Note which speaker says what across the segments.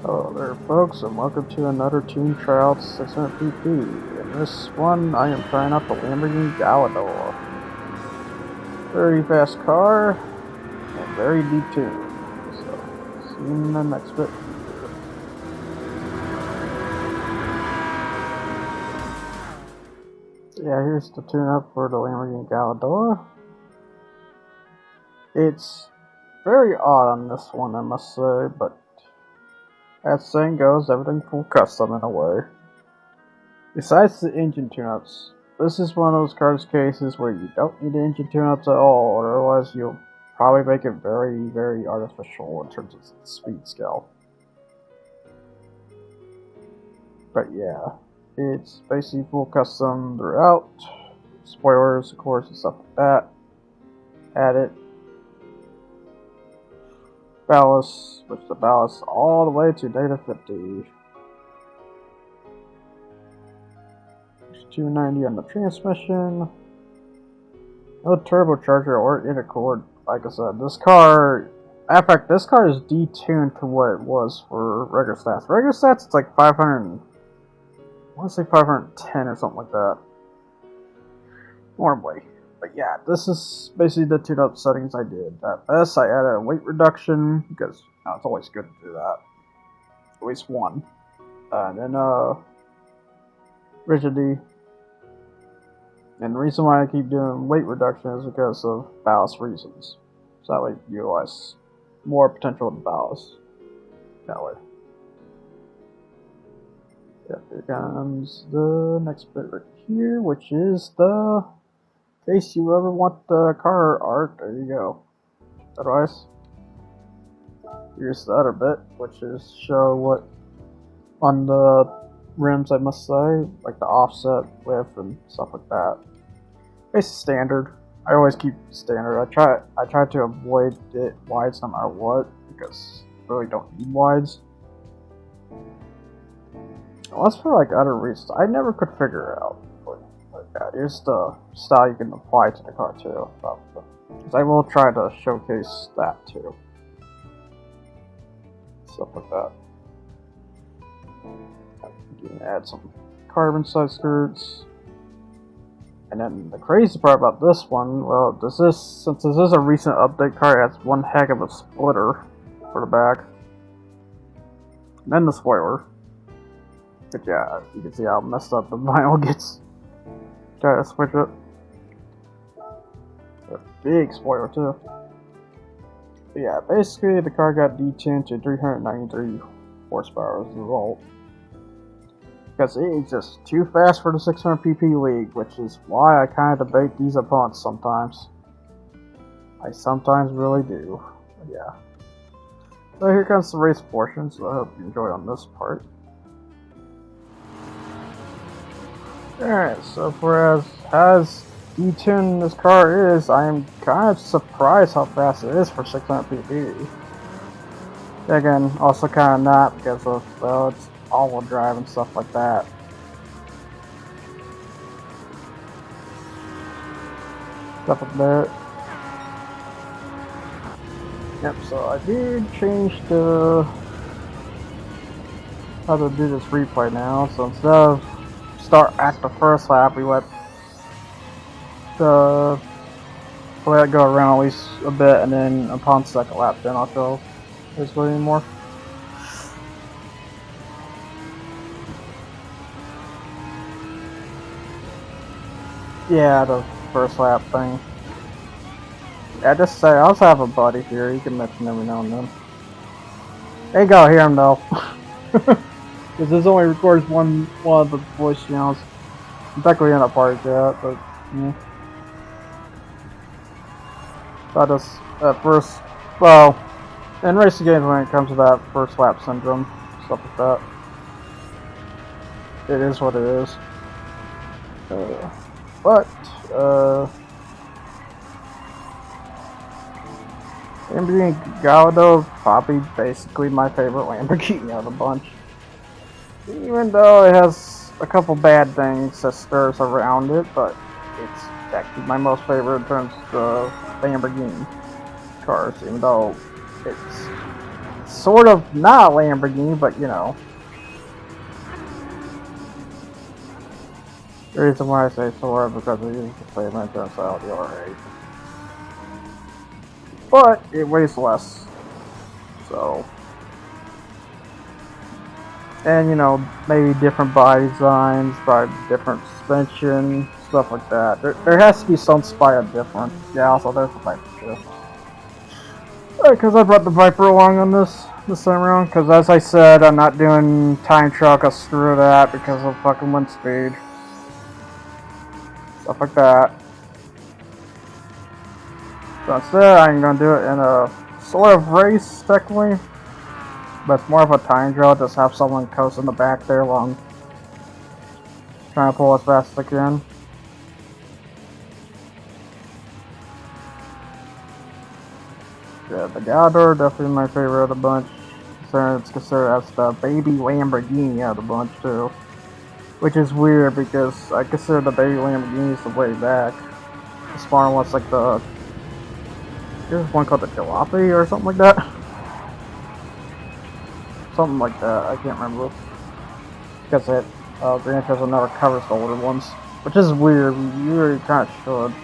Speaker 1: Hello there folks, and welcome to another Tune Tryouts 600 PP. In this one, I am trying out the Lamborghini Gallardo. Very fast car, and very deep tune. So, see you in the next bit. Yeah, here's the tune-up for the Lamborghini Gallardo. It's very odd on this one, I must say, but as saying goes, everything full custom in a way. Besides the engine tune-ups, this is one of those cars cases where you don't need engine tune-ups at all, or otherwise you'll probably make it very, very artificial in terms of speed scale. But yeah, it's basically full custom throughout. Spoilers, of course, and stuff like that. Add it. Ballast, switch the ballast all the way to -50. 290 on the transmission. No turbocharger or intercooler. Like I said, this car. In fact, this car is detuned to what it was for regular stats. Regular stats, it's like 500. I want to say 510 or something like that. Normally. But yeah, this is basically the tune-up settings I did. At best, I added a weight reduction because it's always good to do that. At least one. And then rigidity. And the reason why I keep doing weight reduction is because of ballast reasons. So that way you utilize more potential of the ballast. That way. Yeah, here comes the next bit right here, which is the in case you ever want the car art, there you go. Otherwise, here's the other bit, which is show what on the rims, I must say, like the offset width and stuff like that. It's standard. I always keep standard. I try to avoid it wides no matter what because I really don't need wides. Unless for like other reasons, I never could figure it out. Yeah, here's the style you can apply to the car too. Because I will try to showcase that too. Stuff like that. You can add some carbon side skirts. And then the crazy part about this one, well, since this is a recent update car, it has one heck of a splitter for the back. And then the spoiler. But yeah, you can see how messed up the vinyl gets. Try to switch it. A big spoiler too. But yeah, basically the car got detuned to 393 horsepower as a result. Because it is just too fast for the 600 PP league, which is why I kind of debate these opponents sometimes. I sometimes really do. But yeah. So here comes the race portion, so I hope you enjoy on this part. Alright, so for as detuned this car is, I am kind of surprised how fast it is for 600 pp. Again, also kind of not because of, well, it's all-wheel drive and stuff like that. Stuff like that. Yep, so I did change the how to do this replay now, so instead of start at the first lap, we let it go around at least a bit, and then upon second lap, then I'll go basically anymore. Yeah, the first lap thing. Yeah, just say I also have a buddy here. You can mention every now and then. There you go, hear him though. Because this only records one of the voice channels. I'm technically in a party chat, but yeah. So I just at first, well, in racing games when it comes to that first lap syndrome, stuff like that, it is what it is. Lamborghini Gallardo is probably basically my favorite Lamborghini out of the bunch. Even though it has a couple bad things that stirs around it, but it's actually my most favorite in terms of the Lamborghini cars, even though it's sort of not a Lamborghini, but you know. The reason why I say sort of because it uses the same engine style the R8. But it weighs less. So. And you know, maybe different body designs, probably different suspension, stuff like that. There has to be some spot different. Yeah, also there's the Viper too. Because I brought the Viper along on this time around. Because as I said, I'm not doing time trial, cause screw that because of fucking wind speed. Stuff like that. So instead, I'm gonna do it in a sort of race, technically. But it's more of a time trial, just have someone coast in the back there while I'm trying to pull as fast as I can. Yeah, the Gallardo definitely my favorite of the bunch. It's considered as the baby Lamborghini of the bunch too. Which is weird because I consider the baby Lamborghinis the way back. The smaller one's like there's one called the Jalopy or something like that. Something like that, I can't remember. Because Gran Turismo never covers the older ones. Which is weird, you really kinda should.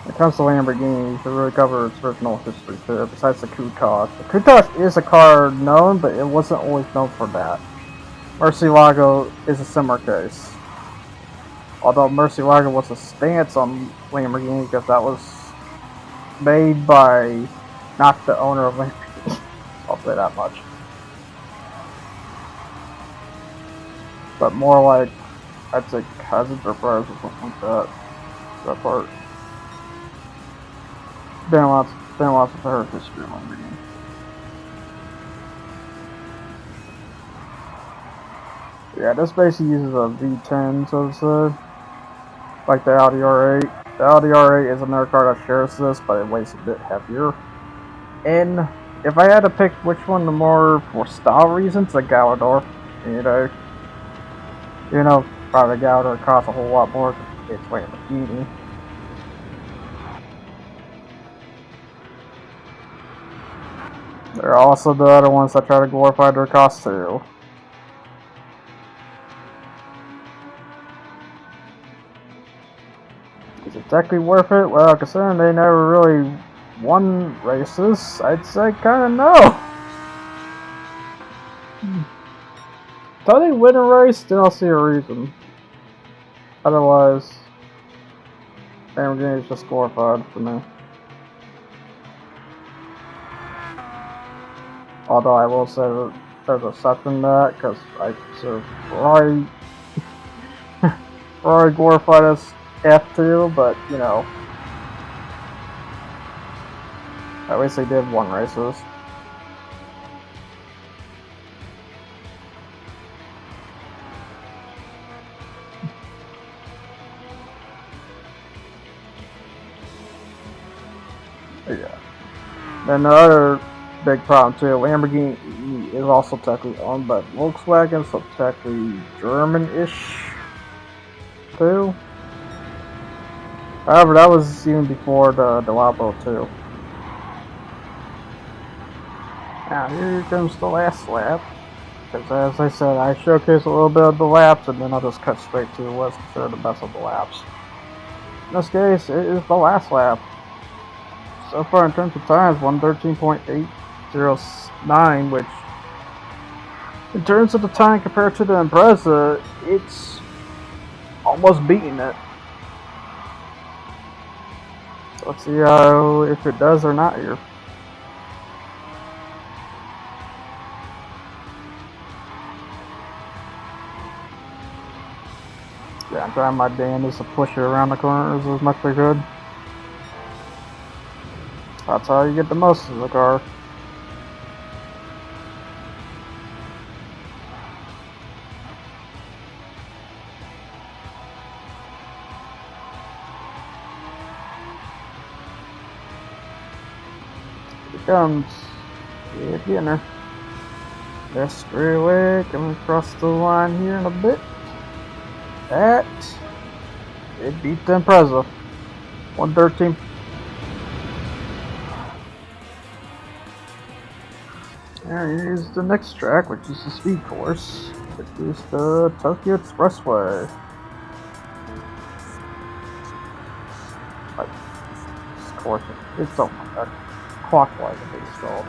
Speaker 1: When it comes to Lamborghini, you should really cover its original history too, besides the Countach. The Countach is a car known, but it wasn't always known for that. Murcielago is a similar case. Although Murcielago was a stance on Lamborghini because that was made by not the owner of Lamborghini. I'll say that much. But more like, I'd say cousins or brothers or something like that. That part. Been lots of her history on Lamborghini. Yeah, this basically uses a V10, so to say. Like the Audi R8. The Audi R8 is another car that shares this, but it weighs a bit heavier. And if I had to pick which one the more for style reasons, the Gallardo. You know, probably the Gallardo costs a whole lot more because it's Lamborghini. There are also the other ones that try to glorify their costs too. Is it technically worth it? Well, considering they never really won races, I'd say kinda no. Until they win a race, then I'll see a reason. Otherwise, Lamborghini is just glorified for me. Although I will say that there's a exception to that, because I consider Ferrari glorified as F2, but you know, at least they did win races. Yeah. Then the other big problem too, Lamborghini is also technically owned by Volkswagen, so technically German-ish too. However, that was even before the Labo too. Now here comes the last lap, because as I said, I showcase a little bit of the laps, and then I'll just cut straight to what's considered the best of the laps. In this case, it is the last lap. So far in terms of times, 1:13.809, which in terms of the time compared to the Impreza, it's almost beating it. Let's see if it does or not here. Yeah, I'm trying my damnedest to push it around the corners as much as I could. That's how you get the most of the car. Here comes the beginner. That's straight away, coming across the line here in a bit. That it beat the Impreza. 113. And here's the next track, which is the speed course, which is the Tokyo Expressway. Like, this course, it's so much clockwise at least, so.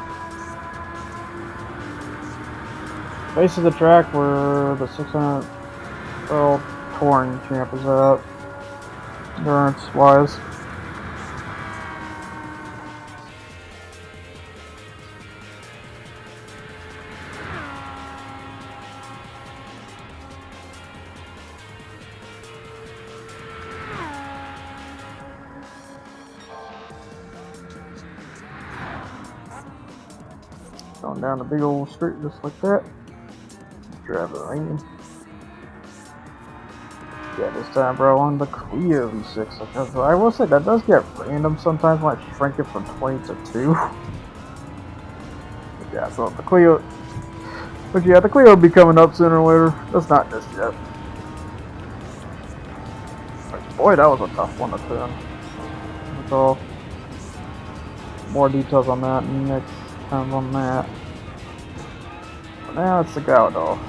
Speaker 1: Base of the track where the 600 world touring champ is at, endurance wise. Going down the big old street just like that. Driving in. Yeah, this time, bro, on the Clio V6. Because I will say that does get random sometimes when I shrink it from 20 to 2. But yeah, so the Clio. But yeah, the Clio will be coming up sooner or later. That's not just yet. But boy, that was a tough one to turn. So, more details on that next time on that. But now it's the Gallardo.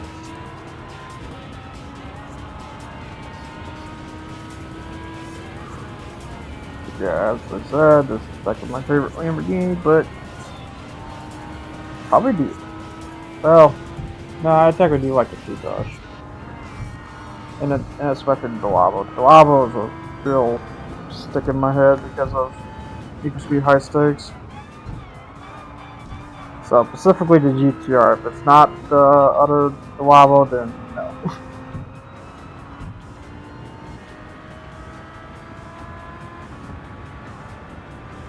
Speaker 1: Yeah, as I said, this is like my favorite Lamborghini, but probably do. Well, no, I technically do like the Countach, and especially the Lavo. The Lavo is a real stick in my head because of Need for Speed High Stakes. So specifically the GTR. If it's not the other Lavo, then no.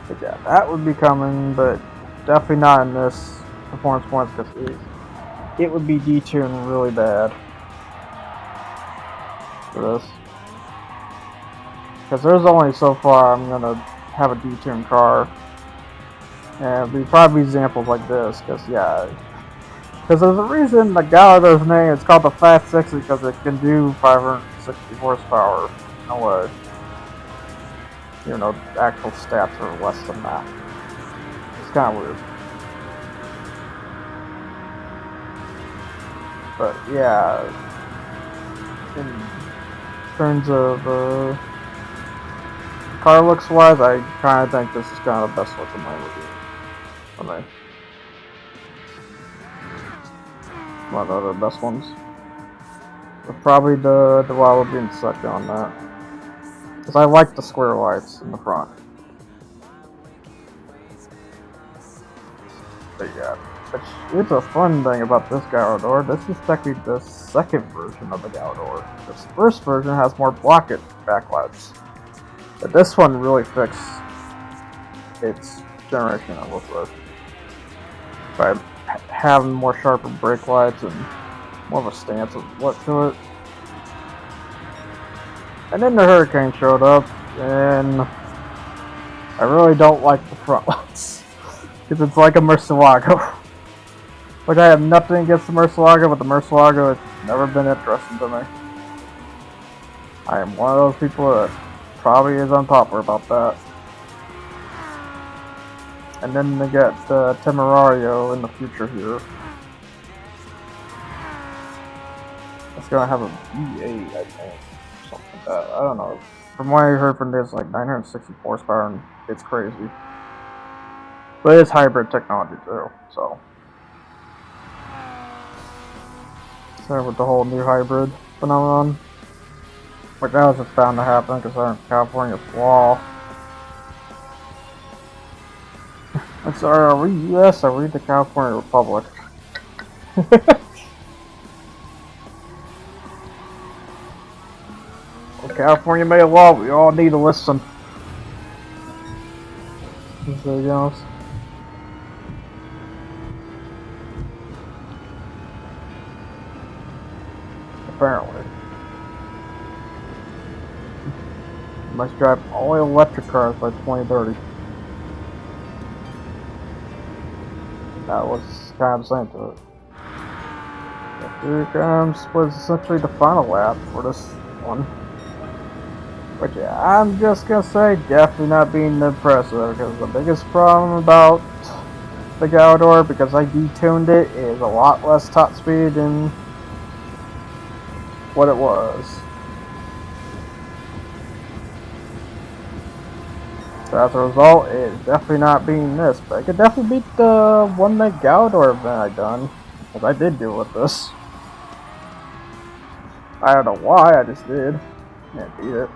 Speaker 1: But yeah, that would be coming, but definitely not in this performance points because it would be detuned really bad for this. Because there's only so far I'm gonna have a detuned car, and it'd probably examples like this. Because yeah, because there's a reason the Gallardo's name is called the Fast 60 because it can do 560 horsepower. No way. You know, the actual stats are less than that. It's kind of weird. But yeah, in terms of car looks wise, I kind of think this is kind of the best looking Lamborghini for me. One of the best ones. But probably the Lava being second on that. Because I like the square lights in the front. But yeah, it's a fun thing about this Gallardo. This is technically the second version of the Gallardo. This first version has more blockage backlights. But this one really fixed its generation of look with. By having more sharper brake lights and more of a stance of look to it. And then the Hurricane showed up, and I really don't like the front lights. Because it's like a Murcielago. Which I have nothing against the Murcielago, but the Murcielago has never been interesting to me. I am one of those people that probably is unpopular about that. And then they get the Temerario in the future here. It's gonna have a V8, I think. Something like that. I don't know. From what I heard from this, like 960 horsepower, and it's crazy. But it's hybrid technology too, so. Same with the whole new hybrid phenomenon. Which that was just bound to happen because they're in California's law. I'm sorry, are we US or are we the California Republic? Well, California made a law, we all need to listen. So, you know, apparently. You must drive all electric cars by 2030. That was kind of saying to it. But here comes was essentially the final lap for this one. But yeah, I'm just gonna say definitely not being impressive because the biggest problem about the Gallardo because I detuned it. It is a lot less top speed than what it was. So as a result, it is definitely not beating this, but it could definitely beat the one that Gallardo event I done, because I did do with this. I don't know why, I just did. Can't beat it.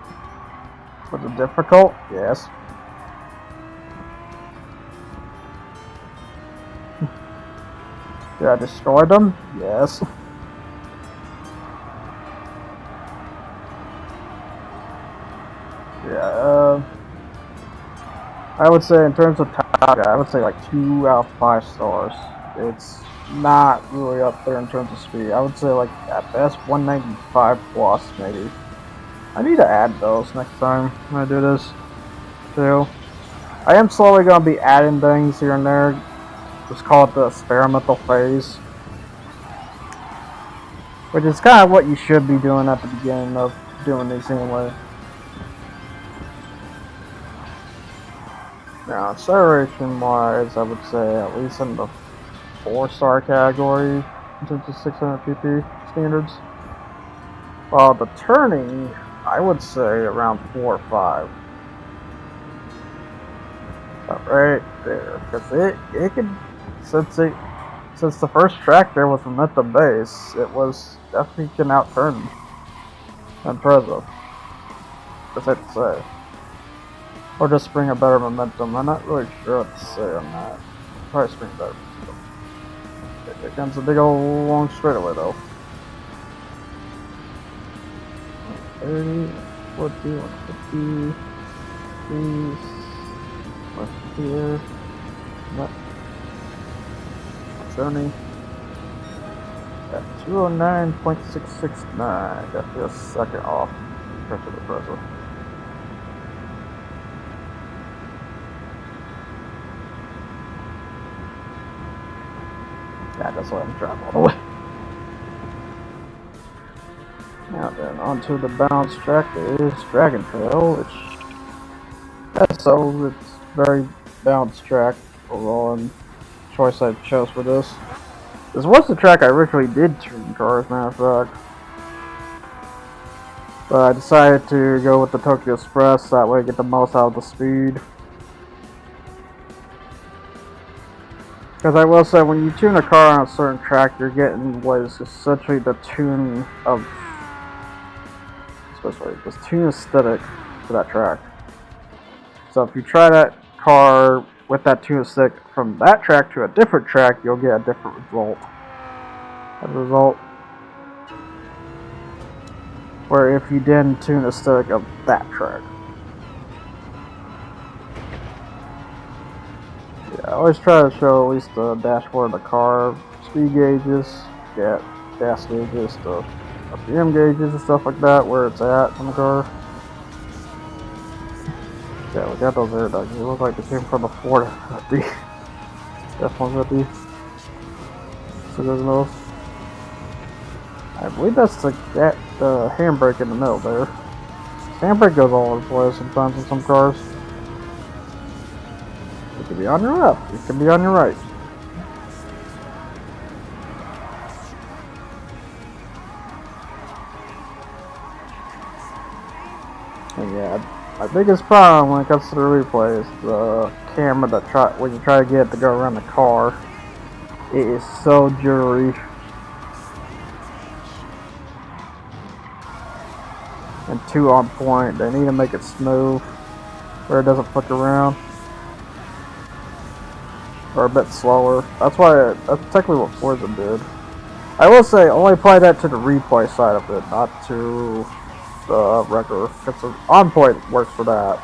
Speaker 1: Was it difficult? Yes. Did I destroy them? Yes. Yeah, I would say in terms of top, I would say like 2 out of 5 stars. It's not really up there in terms of speed. I would say like at best 195 plus maybe. I need to add those next time when I do this too. I am slowly going to be adding things here and there. Just call it the experimental phase. Which is kind of what you should be doing at the beginning of doing these anyway. Now, acceleration wise, I would say at least in the 4-star category in terms of 600 pp standards. While the turning, I would say around 4 or 5. About right there, because it could, since the first track there was momentum base, it was definitely can outturn Impreza. That's it to say. Or just bring a better momentum. I'm not really sure what to say on that. Probably bring better momentum. Here comes a big old long straightaway though. 30, 40, 150, please. What's here? What? 70. At 209.669. Definitely a second off compared to the Impreza. Yeah, just let him drive all the way. Now then, onto the bounce track is Dragon Trail, which so it's very balanced track overall, and choice I chose for this. This was the track I originally did tune cars, matter of fact. But I decided to go with the Tokyo Express, that way I get the most out of the speed. Because I will say, when you tune a car on a certain track, you're getting what is essentially the tune of, especially this tune aesthetic for that track. So if you try that car with that tune aesthetic from that track to a different track, you'll get a different result. As a result, where if you didn't tune aesthetic of that track. I always try to show at least the dashboard of the car, speed gauges, gas gauges, the RPM gauges and stuff like that, where it's at on the car. Yeah, we got those air ducts. They look like they came from the Ford F-150. F-150. So there's those. I believe that's the handbrake in the middle there. Handbrake goes all over the place sometimes in some cars. It can be on your left, it can be on your right. And yeah, my biggest problem when it comes to the replay is the camera that when you try to get it to go around the car. It is so jittery. And too on point. They need to make it smooth where it doesn't flick around. Or a bit slower. That's technically what Forza did. I will say, only apply that to the replay side of it, not to the regular. Because the on point works for that.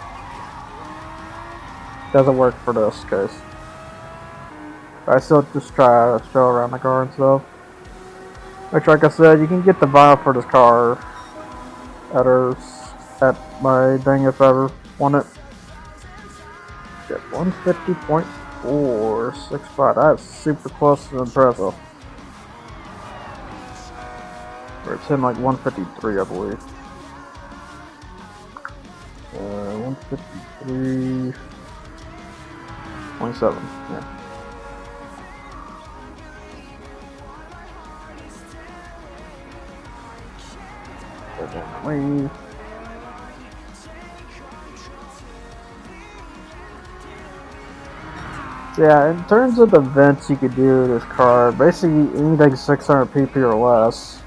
Speaker 1: Doesn't work for this case. I still just try to show around the car and stuff. Which, like I said, you can get the vinyl for this car at my thing if I ever want it. Get 150.465. That's super close to the Impreza. Where it's in like 153, I believe. 153.7. Yeah. Leave. Yeah, in terms of the vents you could do with this car, basically anything 600 pp or less,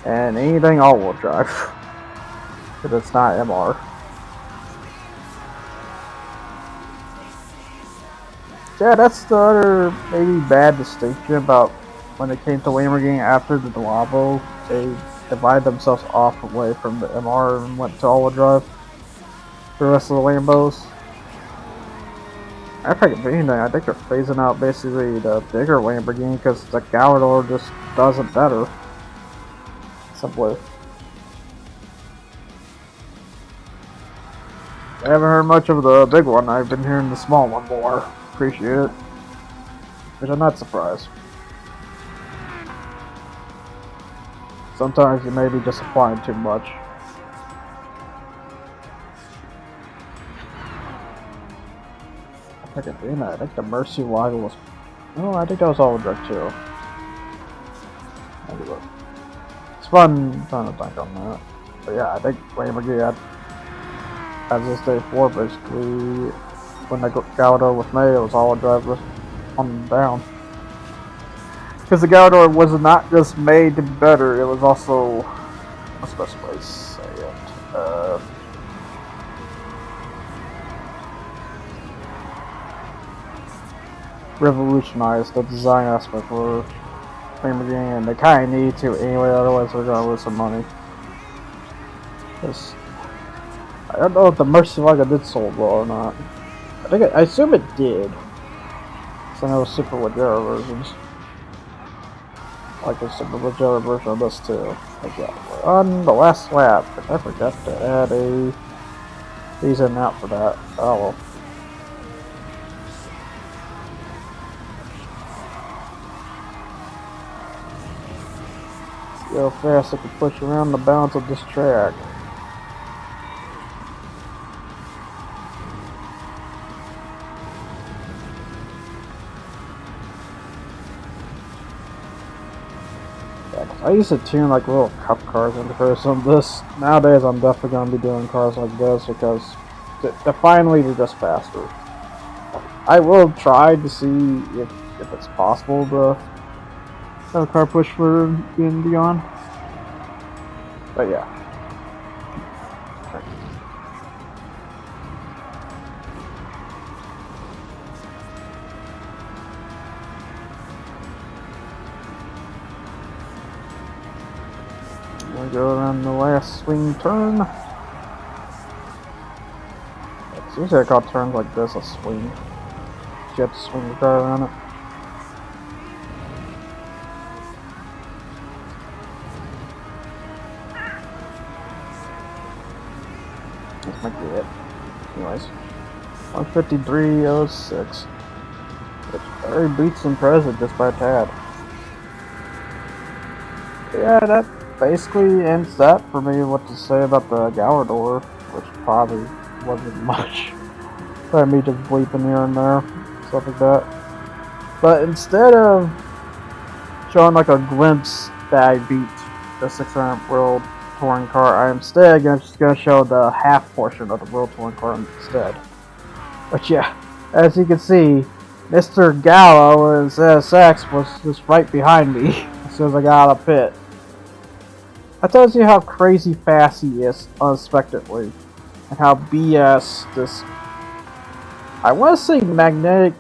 Speaker 1: and anything all-wheel drive, because it's not MR. Yeah, that's the other maybe bad distinction about when it came to Lamborghini after the Lavo. They divided themselves off away from the MR and went to all-wheel drive. The rest of the Lambos. I think if anything, I think they're phasing out basically the bigger Lamborghini because the Gallardo just does it better. Simply. I haven't heard much of the big one. I've been hearing the small one more. Appreciate it. Which I'm not surprised. Sometimes you may be just applying too much. I think the Mercy Lager was... Oh, I think that was all drug too. It's fun trying to think on that. But yeah, I think Lamborghini as this day 4 basically, when the Gallardo was made, it was all drive on and down. Because the Gallardo was not just made to be better, it was also, what's the best way to say it? Revolutionized the design aspect for Lamborghini, and they kind of need to anyway, otherwise they're going to lose some money. I don't know if the Murcielago did sold well or not. I assume it did. So I know Super Leggera versions. Like the Super Leggera version of this too. Okay, we're on the last lap, but I forgot to add a season out for that. Oh well. See how fast I can push around the bounds of this track. I used to tune like little cup cars in comparison to this. Nowadays I'm definitely going to be doing cars like this because finally they're just faster. I will try to see if it's possible to have a car push for being beyond. But yeah. We go around the last swing turn. It's usually I call turns like this a swing. You have to swing the car around it. This might be it. Anyways. 153.06. Which very beats and present just by a tad. Yeah, that basically ends that for me. What to say about the Gallardo, which probably wasn't much. Probably me just bleeping here and there, stuff like that. But instead of showing like a glimpse that I beat the 600 World Touring car, I am instead just gonna show the half portion of the World Touring car instead. But yeah, as you can see, Mr. Gallo in his ZSX was just right behind me as soon as I got out of pit. That tells you how crazy fast he is unexpectedly, and how BS this, I want to say, magnetic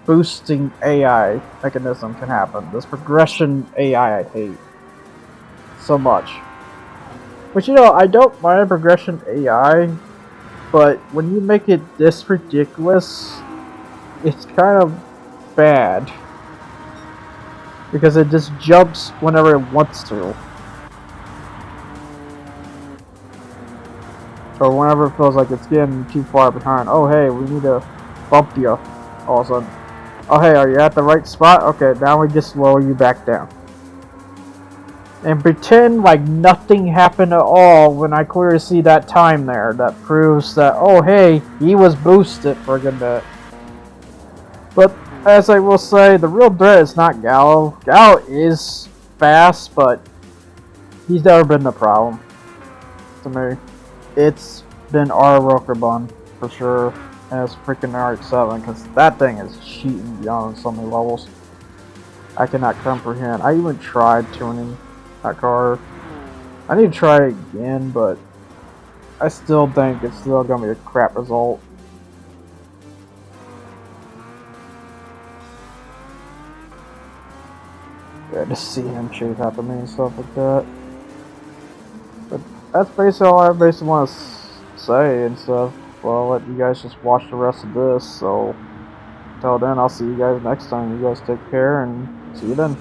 Speaker 1: boosting AI mechanism can happen. This progression AI I hate so much. But you know, I don't mind progression AI, but when you make it this ridiculous, it's kind of bad. Because it just jumps whenever it wants to. Or whenever it feels like it's getting too far behind. Oh hey, we need to bump you all of a sudden. Oh hey, are you at the right spot? Okay, now we just slow you back down. And pretend like nothing happened at all when I clearly see that time there. That proves that, oh hey, he was boosted for a good bit. But as I will say, the real threat is not Gallo. Gallo is fast, but he's never been the problem. to me. It's been our Rokerbun for sure, and it's freaking RX-7 because that thing is cheating beyond so many levels. I cannot comprehend. I even tried tuning that car. I need to try it again, but I still think it's still gonna be a crap result. Yeah, just see him chase after me and stuff like that. But that's basically all I basically want to say and stuff. Well, I'll let you guys just watch the rest of this. So, until then, I'll see you guys next time. You guys take care and see you then.